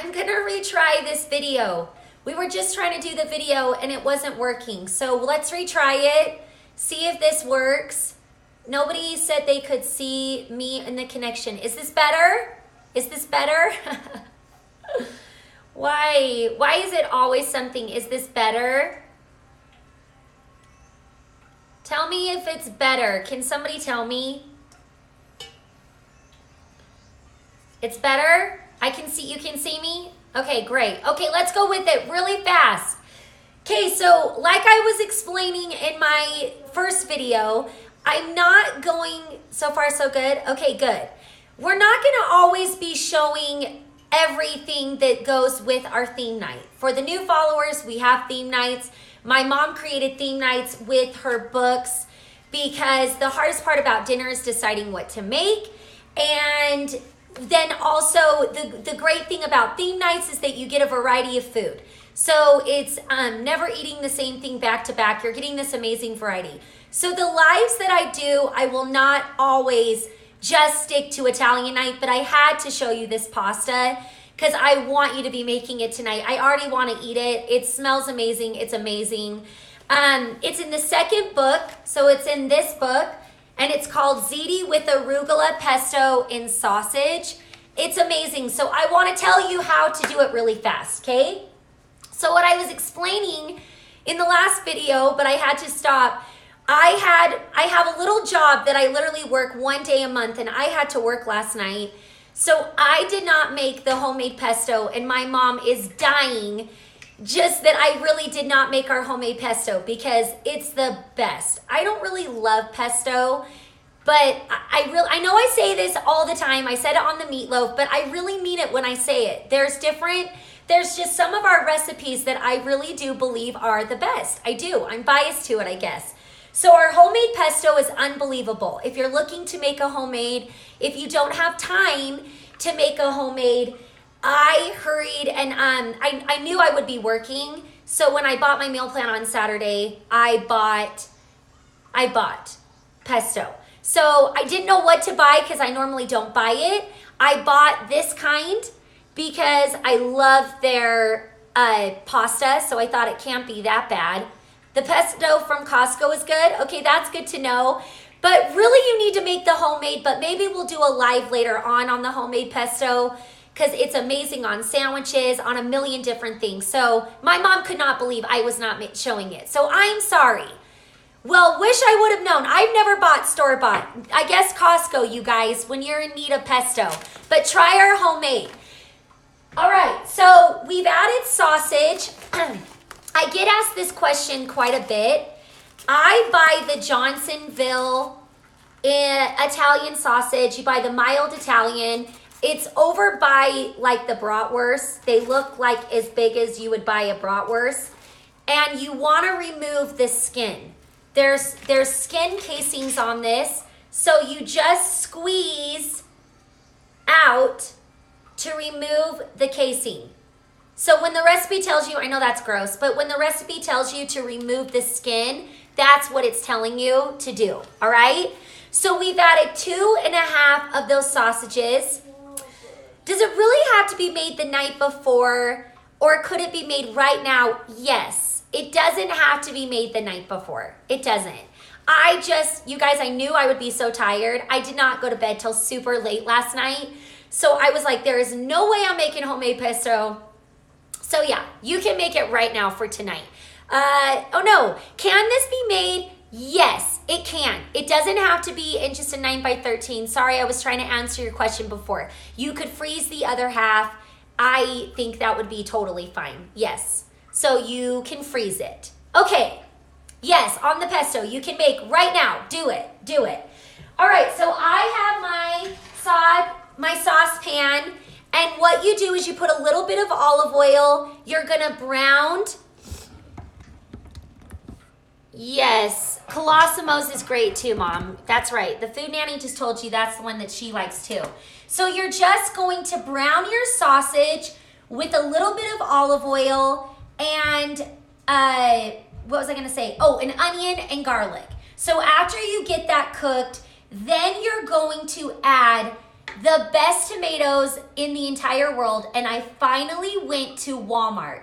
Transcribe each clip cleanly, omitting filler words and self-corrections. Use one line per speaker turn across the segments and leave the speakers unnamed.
I'm gonna retry this video. We were just trying to do the video and it wasn't working. So let's retry it, see if this works. Nobody said they could see me in the connection. Is this better? Is this better? Why? Why is it always something? Is this better? Tell me if it's better. Can somebody tell me? It's better? I can see, you can see me? Okay, great. Okay, let's go with it really fast. Okay, so like I was explaining in my first video, I'm not going, so far so good? Okay, good. We're not gonna always be showing everything that goes with our theme night. For the new followers, we have theme nights. My mom created theme nights with her books because the hardest part about dinner is deciding what to make. And then also the great thing about theme nights is that you get a variety of food. So it's never eating the same thing back to back. You're getting this amazing variety. So the lives that I do, I will not always just stick to Italian night, but I had to show you this pasta because I want you to be making it tonight. I already want to eat it. It smells amazing. It's amazing. It's in the second book, so it's in this book, and it's called Ziti with Arugula, Pesto, and Sausage. It's amazing. So I want to tell you how to do it really fast, okay? So what I was explaining in the last video, but I had to stop, I have a little job that I literally work one day a month, and I had to work last night. So I did not make the homemade pesto, and my mom is dying just that I really did not make our homemade pesto because it's the best. I don't really love pesto, but I know I say this all the time. I said it on the meatloaf, but I really mean it when I say it. There's just some of our recipes that I really do believe are the best. I do. I'm biased to it, I guess. So our homemade pesto is unbelievable. If you're looking to make a homemade, if you don't have time to make a homemade, I hurried and I knew I would be working. So when I bought my meal plan on Saturday, I bought pesto. So I didn't know what to buy because I normally don't buy it. I bought this kind because I love their pasta, so I thought it can't be that bad. The pesto from Costco is good. Okay, that's good to know. But really you need to make the homemade, but maybe we'll do a live later on the homemade pesto because it's amazing on sandwiches, on a million different things. So my mom could not believe I was not showing it. So I'm sorry. Well, wish I would have known. I've never bought store-bought. I guess Costco, you guys, when you're in need of pesto. But try our homemade. All right, so we've added sausage. I get asked this question quite a bit. I buy the Johnsonville Italian sausage. You buy the mild Italian. It's over by like the bratwurst. They look like as big as you would buy a bratwurst. And you want to remove the skin. There's skin casings on this. So you just squeeze out to remove the casing. So when the recipe tells you, I know that's gross, but when the recipe tells you to remove the skin, that's what it's telling you to do, all right? So we've added 2.5 of those sausages. Does it really have to be made the night before, or could it be made right now? Yes, it doesn't have to be made the night before. It doesn't. You guys, I knew I would be so tired. I did not go to bed till super late last night. So I was like, there is no way I'm making homemade pesto. So yeah, you can make it right now for tonight. Oh no, can this be made? Yes, it can. It doesn't have to be in just a 9x13. Sorry, I was trying to answer your question before. You could freeze the other half. I think that would be totally fine. Yes, so you can freeze it. Okay, yes, on the pesto, you can make right now. Do it, do it. All right, so I have my saucepan. And what you do is you put a little bit of olive oil. You're gonna brown. Yes, Colosimo's is great too, Mom. That's right. The food nanny just told you that's the one that she likes too. So you're just going to brown your sausage with a little bit of olive oil and, what was I gonna say? Oh, an onion and garlic. So after you get that cooked, then you're going to add the best tomatoes in the entire world, and I finally went to Walmart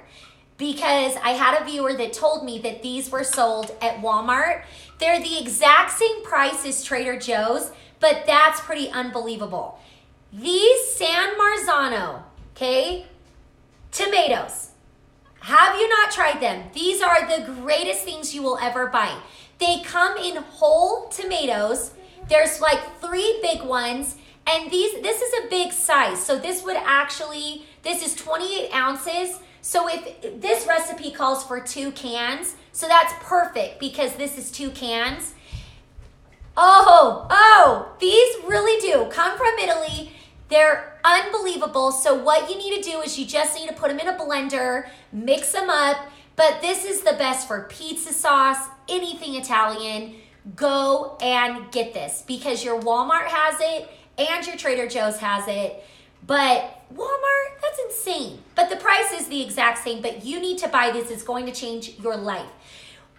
because I had a viewer that told me that these were sold at Walmart. They're the exact same price as Trader Joe's, but that's pretty unbelievable. These San Marzano, okay, tomatoes. Have you not tried them? These are the greatest things you will ever buy. They come in whole tomatoes. There's like 3 big ones, and this is a big size. So this is 28 ounces. So if this recipe calls for 2 cans, so that's perfect because this is 2 cans. Oh, these really do come from Italy. They're unbelievable. So what you need to do is you just need to put them in a blender, mix them up. But this is the best for pizza sauce, anything Italian. Go and get this because your Walmart has it and your Trader Joe's has it. But Walmart, that's insane. But the price is the exact same, but you need to buy this. It's going to change your life.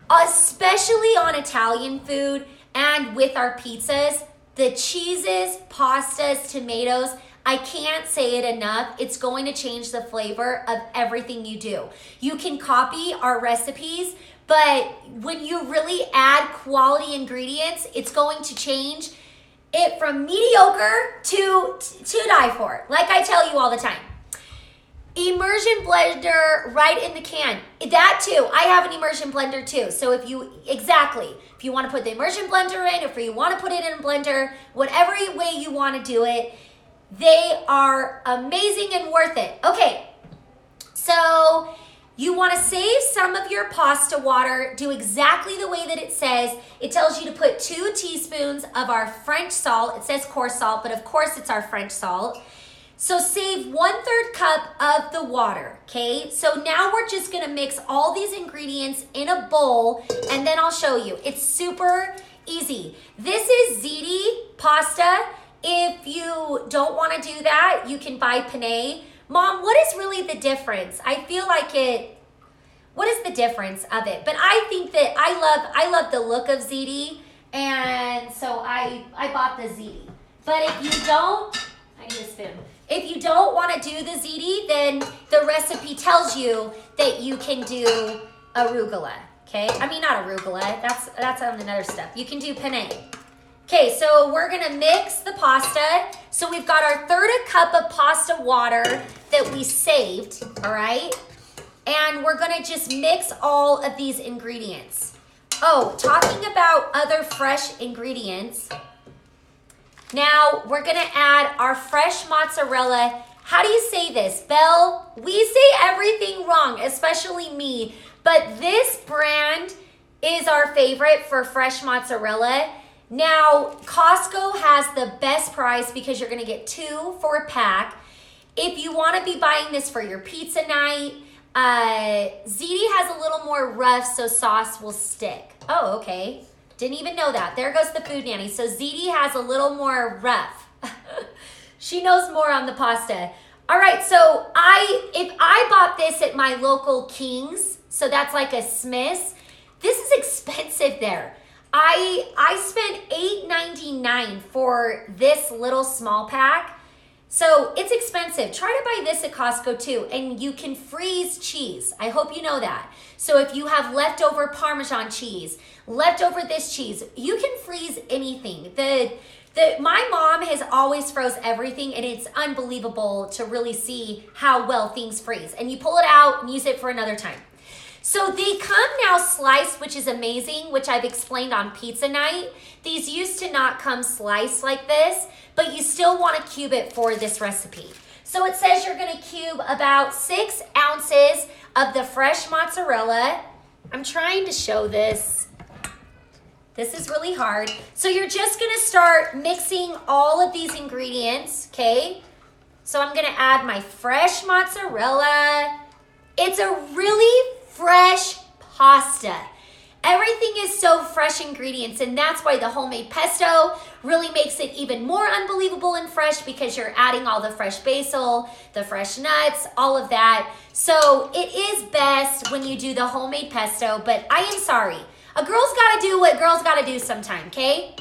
Especially on Italian food and with our pizzas, the cheeses, pastas, tomatoes, I can't say it enough. It's going to change the flavor of everything you do. You can copy our recipes, but when you really add quality ingredients, it's going to change it from mediocre to die for, like I tell you all the time. Immersion blender right in the can. That too, I have an immersion blender too. So if you want to put the immersion blender in, if you want to put it in a blender, whatever way you want to do it, they are amazing and worth it. Okay, so you want to save some of your pasta water. Do exactly the way that it says. It tells you to put 2 teaspoons of our French salt. It says coarse salt, but of course it's our French salt. So save 1/3 cup of the water, okay? So now we're just gonna mix all these ingredients in a bowl and then I'll show you. It's super easy. This is Ziti pasta. If you don't wanna do that, you can buy penne. Mom, what is really the difference? I feel like what is the difference of it? But I think that I love the look of Ziti, and so I bought the Ziti. But if you don't, I need a spoon. If you don't want to do the Ziti, then the recipe tells you that you can do arugula, okay? I mean, not arugula, that's on another step. You can do penne. Okay, so we're gonna mix the pasta. So we've got our 1/3 cup of pasta water that we saved, all right? And we're gonna just mix all of these ingredients. Oh, talking about other fresh ingredients, now we're gonna add our fresh mozzarella. How do you say this, Belle? We say everything wrong, especially me, but this brand is our favorite for fresh mozzarella. Now, Costco has the best price because you're gonna get 2 for a pack. If you wanna be buying this for your pizza night, Ziti has a little more rough so sauce will stick. Oh, okay. Didn't even know that. There goes the food nanny. So Ziti has a little more rough. She knows more on the pasta. All right, so if I bought this at my local King's, so that's like a Smith's, this is expensive there. I spent $8.99 for this little small pack. So it's expensive. Try to buy this at Costco too, and you can freeze cheese. I hope you know that. So if you have leftover Parmesan cheese, leftover this cheese, you can freeze anything. My mom has always froze everything, and it's unbelievable to really see how well things freeze. And you pull it out and use it for another time. So they come now sliced, which is amazing, which I've explained on pizza night. These used to not come sliced like this, but you still want to cube it for this recipe. So it says you're going to cube about 6 ounces of the fresh mozzarella. I'm trying to show this. This is really hard. So you're just going to start mixing all of these ingredients, okay? So I'm going to add my fresh mozzarella. It's a really fresh pasta. Everything is so fresh ingredients, and that's why the homemade pesto really makes it even more unbelievable and fresh because you're adding all the fresh basil, the fresh nuts, all of that. So it is best when you do the homemade pesto, but I am sorry. A girl's gotta do what girls gotta do sometime, okay?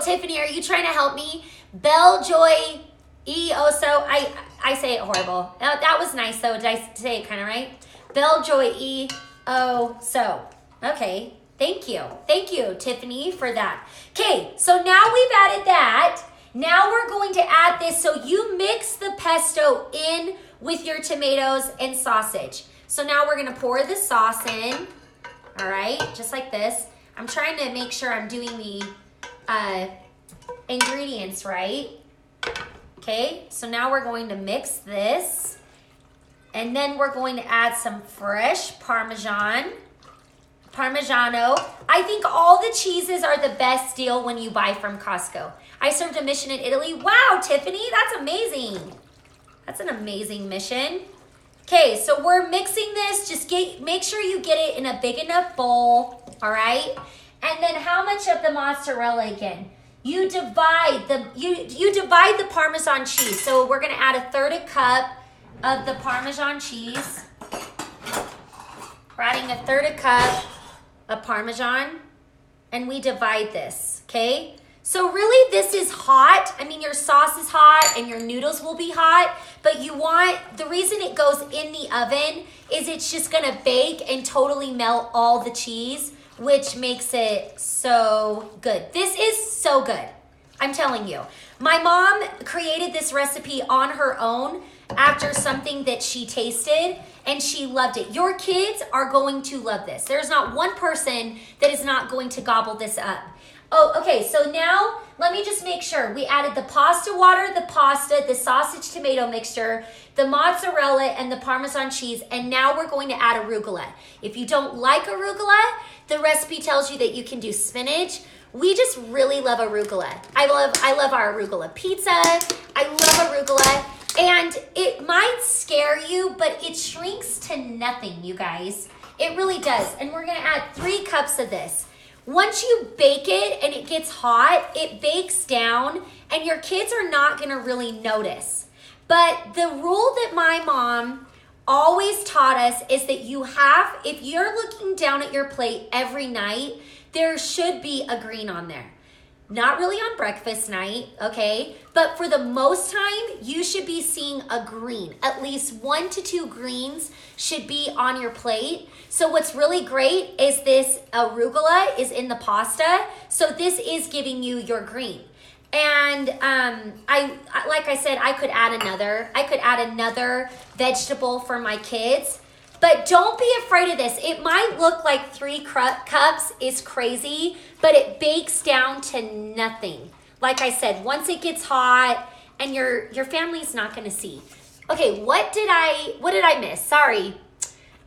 Tiffany, are you trying to help me? Bell Joy E Oso. I say it horrible. That was nice though. Did I say it kind of right? Bell Joy E Oso. Okay. Thank you. Thank you, Tiffany, for that. Okay, so now we've added that. Now we're going to add this. So you mix the pesto in with your tomatoes and sausage. So now we're going to pour the sauce in. All right, just like this. I'm trying to make sure I'm doing the ingredients right. Okay, so now we're going to mix this. And then we're going to add some fresh Parmesan. Parmigiano. I think all the cheeses are the best deal when you buy from Costco. I served a mission in Italy. Wow, Tiffany, that's amazing. That's an amazing mission. Okay, so we're mixing this. Just make sure you get it in a big enough bowl, all right? And then how much of the mozzarella again? You divide the Parmesan cheese. So we're gonna add 1/3 cup of the Parmesan cheese. We're adding 1/3 cup of Parmesan, and we divide this, okay? So really this is hot. I mean, your sauce is hot and your noodles will be hot, but the reason it goes in the oven is it's just gonna bake and totally melt all the cheese, which makes it so good. This is so good, I'm telling you. My mom created this recipe on her own after something that she tasted, and she loved it. Your kids are going to love this. There's not one person that is not going to gobble this up. Oh, okay, so now let me just make sure. We added the pasta water, the pasta, the sausage tomato mixture, the mozzarella, and the Parmesan cheese, and now we're going to add arugula. If you don't like arugula, the recipe tells you that you can do spinach. We just really love arugula. I love our arugula pizza. I love arugula. And it might scare you, but it shrinks to nothing, you guys. It really does. And we're gonna add 3 cups of this. Once you bake it and it gets hot, it bakes down and your kids are not gonna really notice. But the rule that my mom always taught us is that if you're looking down at your plate every night, there should be a green on there. Not really on breakfast night, okay? But for the most time, you should be seeing a green. At least 1 to 2 greens should be on your plate. So what's really great is this arugula is in the pasta. So this is giving you your green. And like I said, I could add another vegetable for my kids. But don't be afraid of this. It might look like 3 cups is crazy, but it bakes down to nothing. Like I said, once it gets hot, and your family's not gonna see. Okay, what did I miss? Sorry.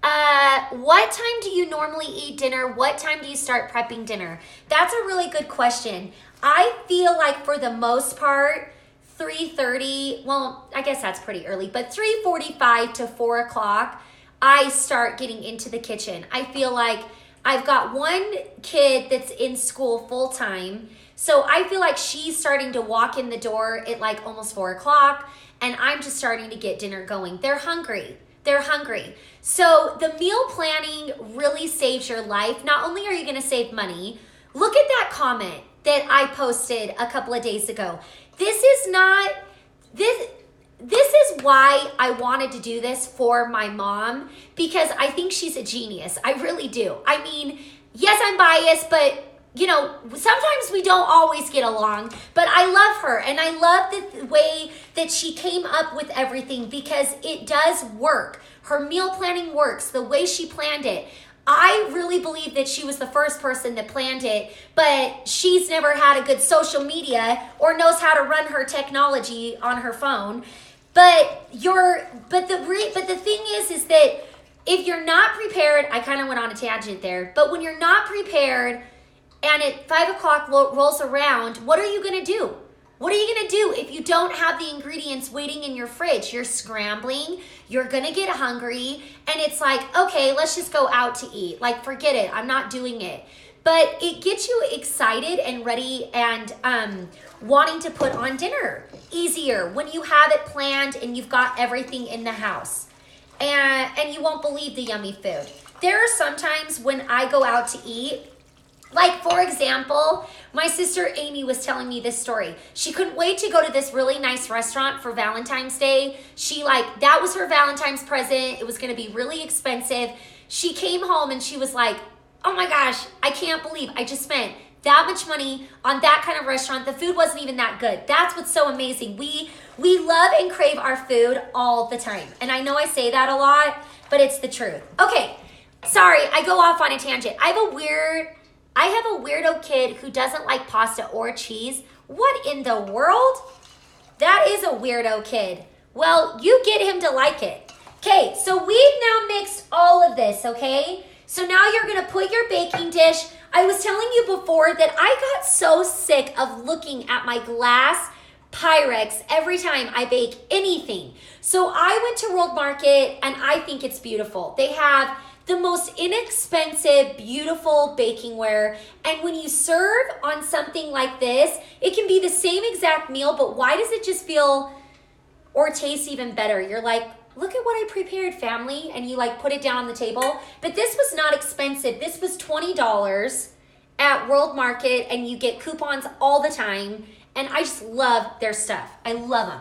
What time do you normally eat dinner? What time do you start prepping dinner? That's a really good question. I feel like for the most part, 3:30, well, I guess that's pretty early, but 3:45 to 4 o'clock, I start getting into the kitchen. I feel like I've got one kid that's in school full time. So I feel like she's starting to walk in the door at like almost 4 o'clock, and I'm just starting to get dinner going. They're hungry. They're hungry. So the meal planning really saves your life. Not only are you gonna save money, look at that comment that I posted a couple of days ago. This is why I wanted to do this for my mom, because I think she's a genius. I really do. I mean, yes, I'm biased, but you know, sometimes we don't always get along, but I love her, and I love the way that she came up with everything, because it does work. Her meal planning works, the way she planned it. I really believe that she was the first person that planned it, but she's never had a good social media or knows how to run her technology on her phone. But the thing is that if you're not prepared, I kind of went on a tangent there, but when you're not prepared and at 5 o'clock rolls around, what are you gonna do? What are you gonna do if you don't have the ingredients waiting in your fridge? You're scrambling, you're gonna get hungry, and it's like, okay, let's just go out to eat. Like, forget it, I'm not doing it. But it gets you excited and ready and wanting to put on dinner easier when you have it planned and you've got everything in the house. And you won't believe the yummy food. There are sometimes when I go out to eat Like, for example, my sister Amy was telling me this story. She couldn't wait to go to this really nice restaurant for Valentine's Day. That was her Valentine's present. It was going to be really expensive. She came home and she was like, oh my gosh, I can't believe I just spent that much money on that kind of restaurant. The food wasn't even that good. That's what's so amazing. We love and crave our food all the time. And I know I say that a lot, but it's the truth. Okay, sorry, I go off on a tangent. I have a weirdo kid who doesn't like pasta or cheese. What in the world? That is a weirdo kid. Well, you get him to like it. Okay, so we've now mixed all of this, okay? So now you're gonna put your baking dish. I was telling you before that I got so sick of looking at my glass Pyrex every time I bake anything. So I went to World Market and I think it's beautiful. They have the most inexpensive, beautiful baking ware. And when you serve on something like this, it can be the same exact meal, but why does it just feel or taste even better? You're like, look at what I prepared, family. And you like put it down on the table. But this was not expensive. This was $20 at World Market and you get coupons all the time. And I just love their stuff. I love them.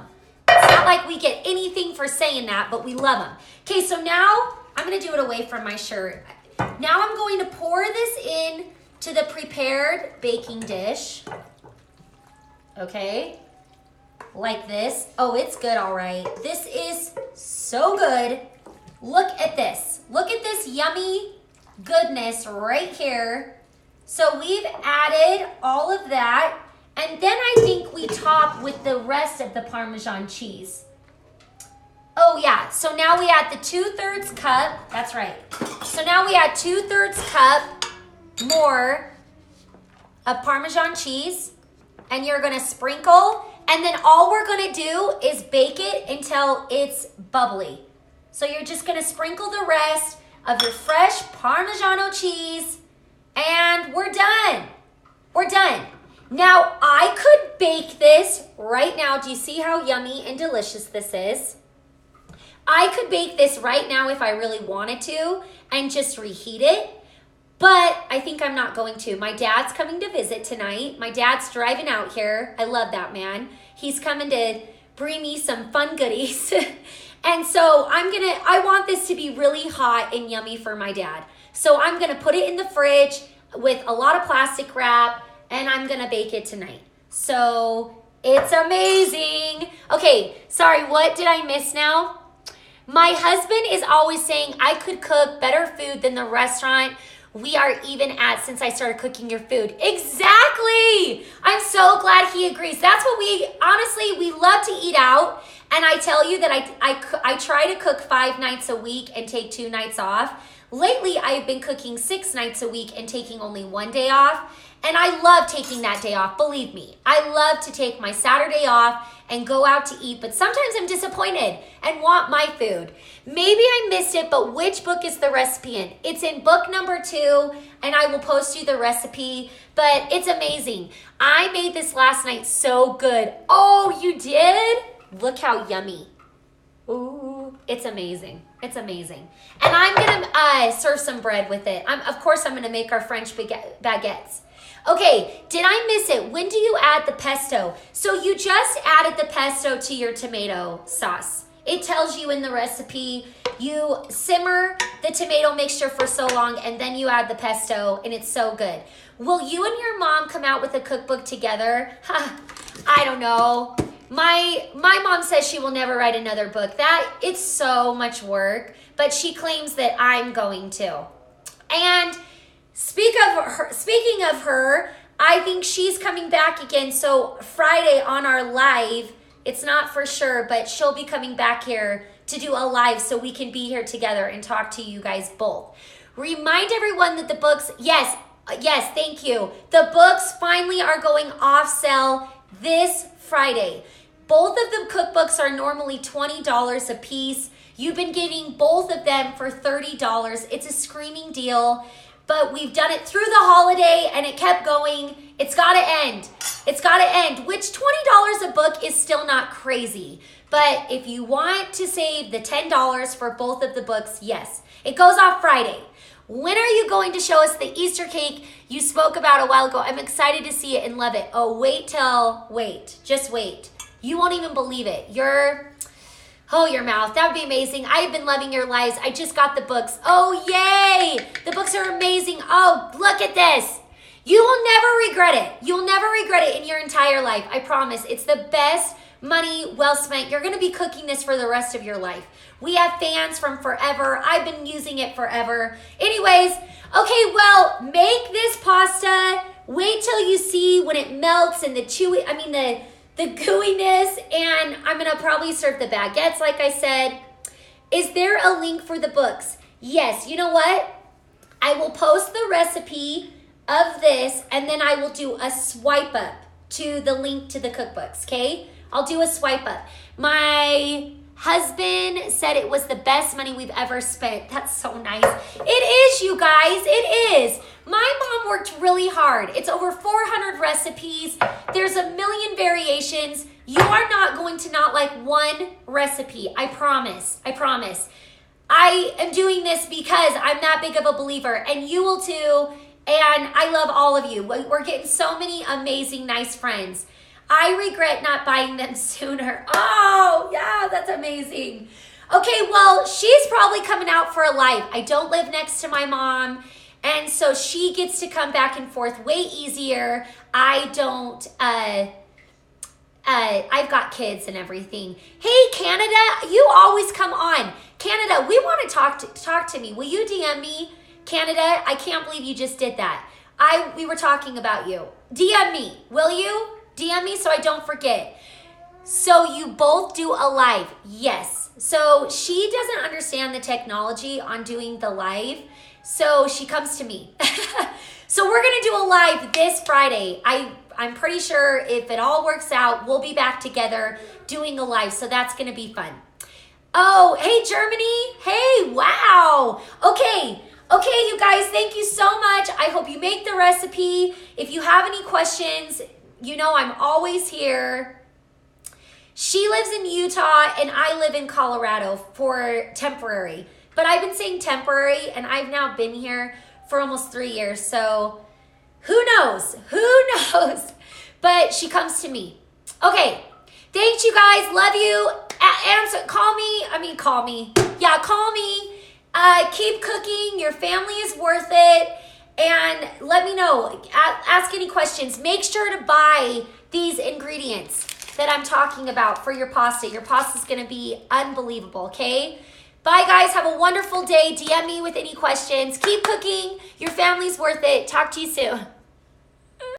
It's not like we get anything for saying that, but we love them. Okay, so now I'm gonna do it away from my shirt. Now I'm going to pour this in to the prepared baking dish. Okay, like this. Oh, it's good, all right. This is so good. Look at this. Look at this yummy goodness right here. So we've added all of that. And then I think we top with the rest of the Parmesan cheese. Oh yeah, so now we add the 2/3 cup. That's right. So now we add 2/3 cup more of Parmesan cheese. And you're gonna sprinkle. And then all we're gonna do is bake it until it's bubbly. So you're just gonna sprinkle the rest of your fresh Parmigiano cheese. And we're done. We're done. Now, I could bake this right now. Do you see how yummy and delicious this is? I could bake this right now if I really wanted to and just reheat it, but I think I'm not going to. My dad's coming to visit tonight. My dad's driving out here. I love that man. He's coming to bring me some fun goodies. And so I want this to be really hot and yummy for my dad. So I'm gonna put it in the fridge with a lot of plastic wrap and I'm gonna bake it tonight. So it's amazing. Okay, sorry, what did I miss now? My husband is always saying I could cook better food than the restaurant we are even at since I started cooking your food. Exactly. I'm so glad he agrees. That's what honestly, we love to eat out. And I tell you that I try to cook 5 nights a week and take 2 nights off. Lately, I've been cooking 6 nights a week and taking only 1 day off. And I love taking that day off, believe me. I love to take my Saturday off and go out to eat, but sometimes I'm disappointed and want my food. Maybe I missed it, but which book is the recipe in? It's in book number 2, and I will post you the recipe, but it's amazing. I made this last night so good. Oh, you did? Look how yummy. Ooh, it's amazing. It's amazing. And I'm gonna serve some bread with it. Of course, I'm gonna make our French baguettes. Okay, did I miss it? When do you add the pesto? So you just added the pesto to your tomato sauce. It tells you in the recipe, you simmer the tomato mixture for so long and then you add the pesto and it's so good. Will you and your mom come out with a cookbook together? I don't know. My mom says she will never write another book. It's so much work, but she claims that I'm going to. And speaking of her, I think she's coming back again. So Friday on our live, it's not for sure, but she'll be coming back here to do a live so we can be here together and talk to you guys both. Remind everyone that the books, yes, thank you. The books finally are going off sale this Friday. Both of the cookbooks are normally $20 a piece. You've been getting both of them for $30. It's a screaming deal. But we've done it through the holiday and it kept going. It's gotta end. It's gotta end, which $20 a book is still not crazy. But if you want to save the $10 for both of the books, yes, it goes off Friday. When are you going to show us the Easter cake you spoke about a while ago? I'm excited to see it and love it. Oh, just wait. You won't even believe it. Your mouth. That would be amazing. I have been loving your lives. I just got the books. Oh, yay. The books are amazing. Oh, look at this. You will never regret it. You'll never regret it in your entire life. I promise. It's the best money well spent. You're going to be cooking this for the rest of your life. We have fans from forever. I've been using it forever. Anyways, okay, well, make this pasta. Wait till you see when it melts and the gooiness, and I'm going to probably serve the baguettes like I said. Is there a link for the books? Yes. You know what? I will post the recipe of this, and then I will do a swipe up to the link to the cookbooks, okay? I'll do a swipe up. My husband said it was the best money we've ever spent. That's so nice. It is, you guys. It is. My mom worked really hard. It's over 400 recipes. There's a million variations. You are not going to not like one recipe. I promise. I promise. I am doing this because I'm that big of a believer, and you will too. And I love all of you. We're getting so many amazing, nice friends. I regret not buying them sooner. Oh, yeah, that's amazing. Okay, well, she's probably coming out for a life. I don't live next to my mom, and so she gets to come back and forth way easier. I don't, I've got kids and everything. Hey, Canada, you always come on. Canada, we want to talk to me. Will you DM me? Canada, I can't believe you just did that. We were talking about you. DM me, will you? DM me so I don't forget. So you both do a live. Yes. So she doesn't understand the technology on doing the live. So she comes to me. So we're going to do a live this Friday. I'm pretty sure if it all works out, we'll be back together doing a live. So that's going to be fun. Oh, hey, Germany. Hey, wow. Okay, you guys, thank you so much. I hope you make the recipe. If you have any questions, you know I'm always here. She lives in Utah and I live in Colorado for temporary. But I've been saying temporary and I've now been here for almost 3 years. So who knows? Who knows? But she comes to me. Okay. Thanks, you guys. Love you. Call me. Yeah, call me. Keep cooking. Your family is worth it. And let me know. Ask any questions. Make sure to buy these ingredients that I'm talking about for your pasta. Your pasta's going to be unbelievable, okay? Bye, guys. Have a wonderful day. DM me with any questions. Keep cooking. Your family's worth it. Talk to you soon.